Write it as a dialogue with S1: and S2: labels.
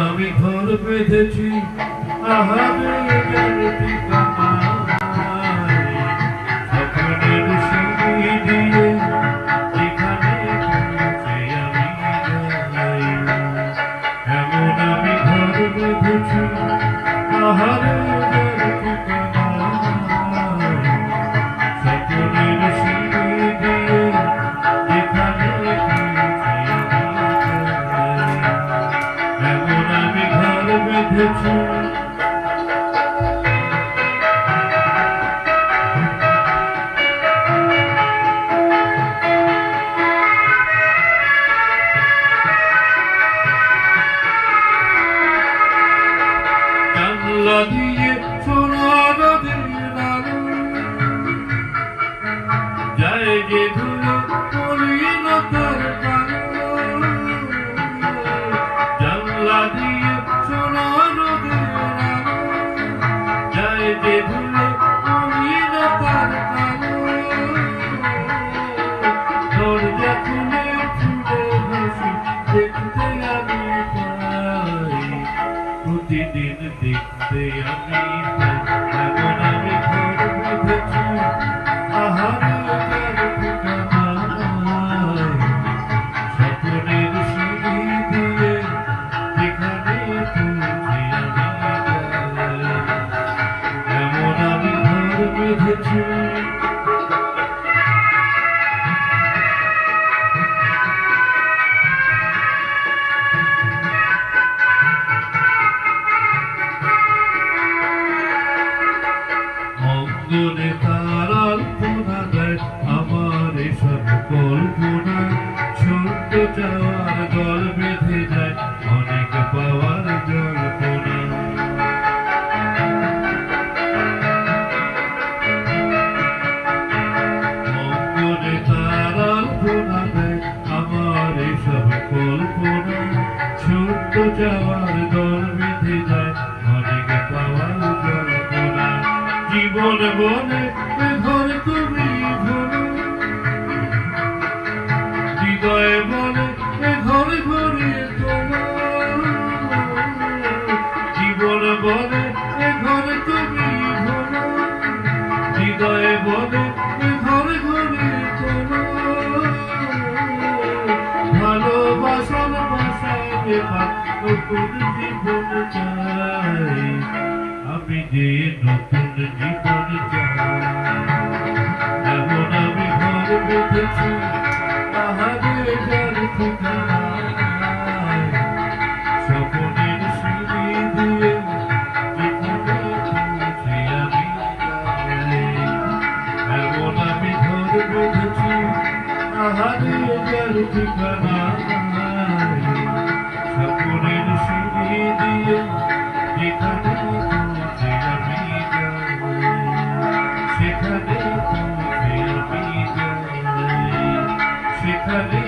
S1: আমি ঘর বেঁধেছি আহারে স্বপ্নের সিঁড়ি দিয়ে যেখানে আমি যাই। এমন আমি ঘর বেঁধেছি আহারে স্বপ্নের সিঁড়ি দিয়ে যেখানে এমন আমি ঘর বেঁধেছি। জানলা দিয়ে সোনা নদীর আলো যায় যে ধুলো মলিনতার কালো। জানলা দিয়ে সোনা নদীর আলো যায় যে ধুলো মলিনতার কালো। দরজা খুলে ছুটে বসি দেখতে আমি পাই, প্রতিদিন দেখতে আমি এমন আমি ঘর বেঁধেছি আহারে স্বপ্নের সিঁড়ি দিয়ে যেখানে পৌঁছে আমি যাই। এমন আমি ঘর বেঁধেছি। অঙ্গনে তার আলপনা দেয় আমার এসব কল্পনা, ছোট্ট যাওয়ার দল বেঁধে যায় অনেক পাওয়ার জল্পনা। অঙ্গনে তার আলপনা দেয় আমার এসব কল্পনা, ছোট্ট যাওয়ার দল বেঁধে যায় অনেক পাওয়ার জল্পনা। জীবন বনে ঘর তুমি ঘোরো, হৃদয় বলে ঘরে ঘরে তোমার। জীবন বলে ঘরে তুমি ঘোরো, হৃদয় বলে ঘরে ঘরে তোমার। ভালোবাসার বাসায় নতুন জীবন চাই, আমি যে নতুন জীবন চাই। এমন আমি ঘর বেঁধেছি আহারে যার ঠিকানায়, স্বপ্নের সিঁড়ি দিয়ে যেখানে পৌঁছে আমি যাই। এমন আমি ঘর বেঁধেছি আহারে যার ঠিকানায়, স্বপ্নের সিঁড়ি দিয়ে যেখানে পৌঁছে আমি যাই। সেখানে পৌঁছে আমি যাই, সেখানে